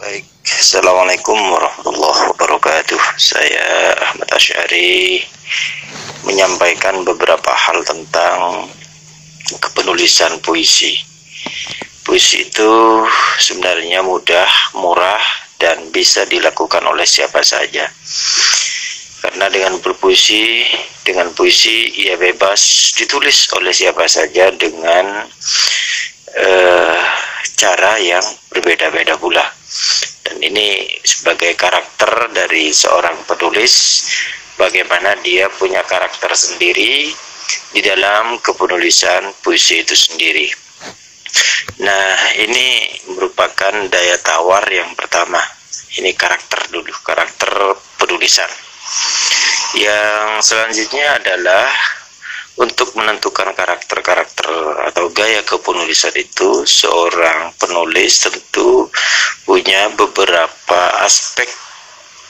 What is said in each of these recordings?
Baik, Assalamualaikum warahmatullahi wabarakatuh. Saya Ahmad Asy'ari menyampaikan beberapa hal tentang kepenulisan puisi. Puisi itu sebenarnya mudah, murah, dan bisa dilakukan oleh siapa saja. Karena dengan puisi ia bebas ditulis oleh siapa saja dengan cara yang berbeda-beda pula. Dan ini sebagai karakter dari seorang penulis, bagaimana dia punya karakter sendiri di dalam kepenulisan puisi itu sendiri. Nah, ini merupakan daya tawar yang pertama. Ini karakter dulu, karakter penulisan. Yang selanjutnya adalah untuk menentukan karakter-karakter atau gaya kepenulisan itu, seorang penulis tentu punya beberapa aspek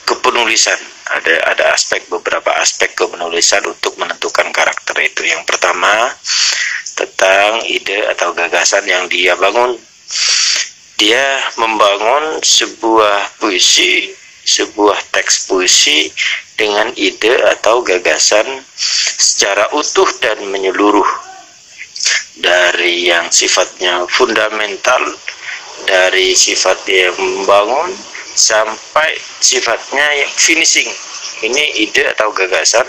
kepenulisan. Ada beberapa aspek kepenulisan untuk menentukan karakter itu. Yang pertama, tentang ide atau gagasan yang dia bangun. Dia membangun sebuah puisi, sebuah teks puisi dengan ide atau gagasan secara utuh dan menyeluruh, dari yang sifatnya fundamental, dari sifatnya yang membangun, sampai sifatnya yang finishing. Ini ide atau gagasan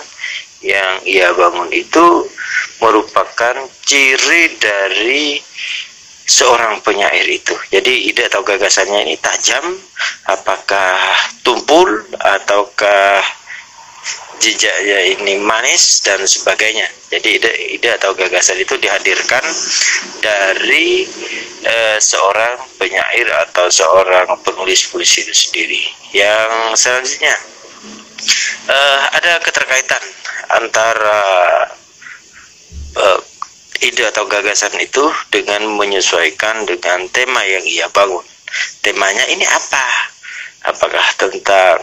yang ia bangun itu merupakan ciri dari seorang penyair itu. Jadi ide atau gagasannya ini tajam, apakah tumpul ataukah jejaknya ini manis dan sebagainya. Jadi ide atau gagasan itu dihadirkan dari seorang penyair atau seorang penulis puisi itu sendiri. Yang selanjutnya ada keterkaitan antara ide atau gagasan itu dengan menyesuaikan dengan tema yang ia bangun. Temanya ini apa? Apakah tentang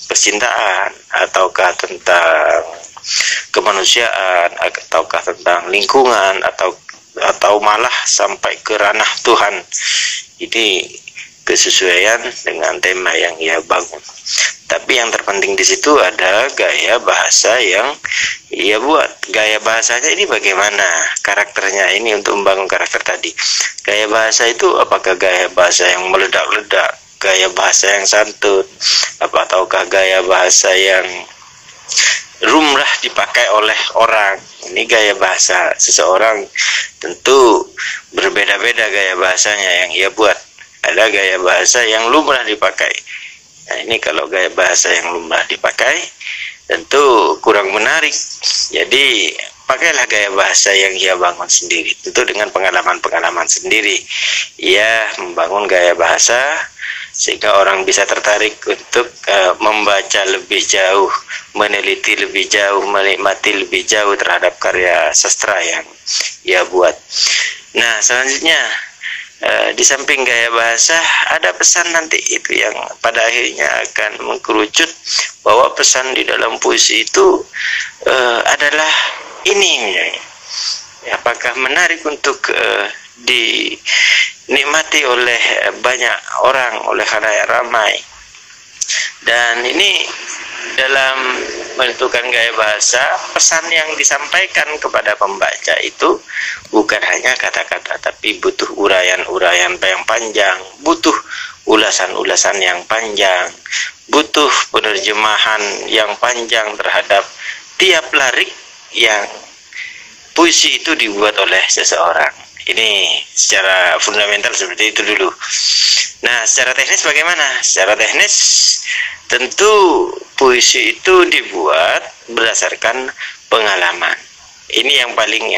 percintaan, ataukah tentang kemanusiaan, ataukah tentang lingkungan, atau malah sampai ke ranah Tuhan. Ini kesesuaian dengan tema yang ia bangun. Tapi yang terpenting di situ ada gaya bahasa yang ia buat. Gaya bahasanya ini bagaimana? Karakternya ini untuk membangun karakter tadi. Gaya bahasa itu apakah gaya bahasa yang meledak-ledak, gaya bahasa yang santun, ataukah gaya bahasa yang lumrah dipakai oleh orang? Ini gaya bahasa seseorang tentu berbeda-beda gaya bahasanya yang ia buat. Ada gaya bahasa yang lumrah dipakai. Nah, ini kalau gaya bahasa yang lumrah dipakai tentu kurang menarik. Jadi pakailah gaya bahasa yang ia bangun sendiri. Tentu dengan pengalaman-pengalaman sendiri ia membangun gaya bahasa sehingga orang bisa tertarik untuk membaca lebih jauh, meneliti lebih jauh, menikmati lebih jauh terhadap karya sastra yang ia buat. Nah, selanjutnya di samping gaya bahasa ada pesan nanti itu yang pada akhirnya akan mengkerucut bahwa pesan di dalam puisi itu adalah ini. Apakah menarik untuk dinikmati oleh banyak orang, oleh khalayak ramai. Dan ini dalam menentukan gaya bahasa, pesan yang disampaikan kepada pembaca itu bukan hanya kata-kata, tapi butuh uraian-uraian yang panjang, butuh ulasan-ulasan yang panjang, butuh penerjemahan yang panjang terhadap tiap lirik yang puisi itu dibuat oleh seseorang. Ini secara fundamental seperti itu dulu. Nah, secara teknis bagaimana? Secara teknis tentu puisi itu dibuat berdasarkan pengalaman. Ini yang paling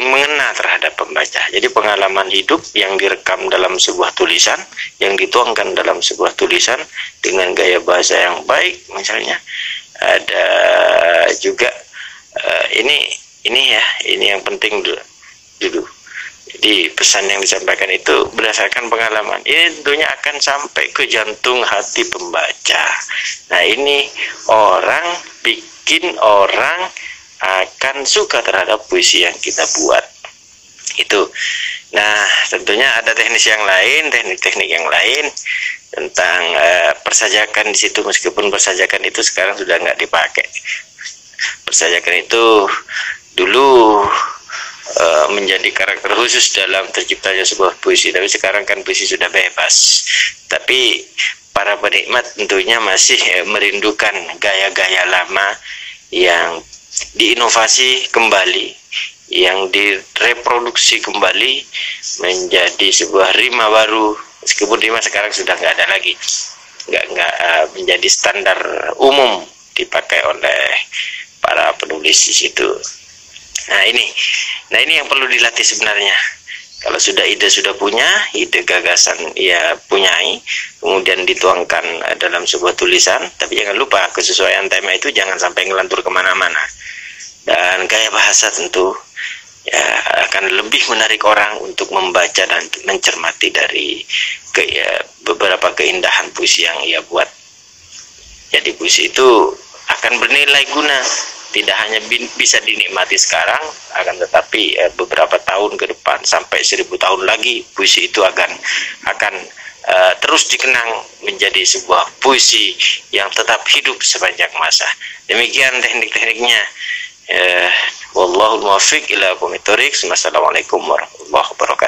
mengena terhadap pembaca. Jadi pengalaman hidup yang direkam dalam sebuah tulisan, yang dituangkan dalam sebuah tulisan dengan gaya bahasa yang baik, misalnya. Ada juga ini yang penting dulu. Jadi pesan yang disampaikan itu berdasarkan pengalaman. Ini tentunya akan sampai ke jantung hati pembaca. Nah, ini bikin orang akan suka terhadap puisi yang kita buat. Itu Nah, tentunya ada teknik-teknik yang lain tentang persajakan di situ, meskipun persajakan itu sekarang sudah nggak dipakai. Persajakan itu dulu menjadi karakter khusus dalam terciptanya sebuah puisi, tapi sekarang kan puisi sudah bebas. Tapi para penikmat tentunya masih merindukan gaya-gaya lama yang diinovasi kembali, yang direproduksi kembali menjadi sebuah rima baru, meskipun rima sekarang sudah nggak ada lagi, nggak menjadi standar umum dipakai oleh para penulis di situ. Nah ini yang perlu dilatih sebenarnya. Kalau ide sudah punya, ide gagasan ya punyai, kemudian dituangkan dalam sebuah tulisan, tapi jangan lupa kesesuaian tema itu jangan sampai ngelantur kemana-mana. Dan gaya bahasa tentu ya akan lebih menarik orang untuk membaca dan mencermati dari beberapa keindahan puisi yang ia buat. Jadi puisi itu akan bernilai guna, tidak hanya bisa dinikmati sekarang, akan tetapi beberapa tahun ke depan sampai 1000 tahun lagi puisi itu akan terus dikenang menjadi sebuah puisi yang tetap hidup sepanjang masa. Demikian teknik-tekniknya. Wallahul muwaffiq ila aqwamit thoriq. Wassalamualaikum warahmatullahi wabarakatuh.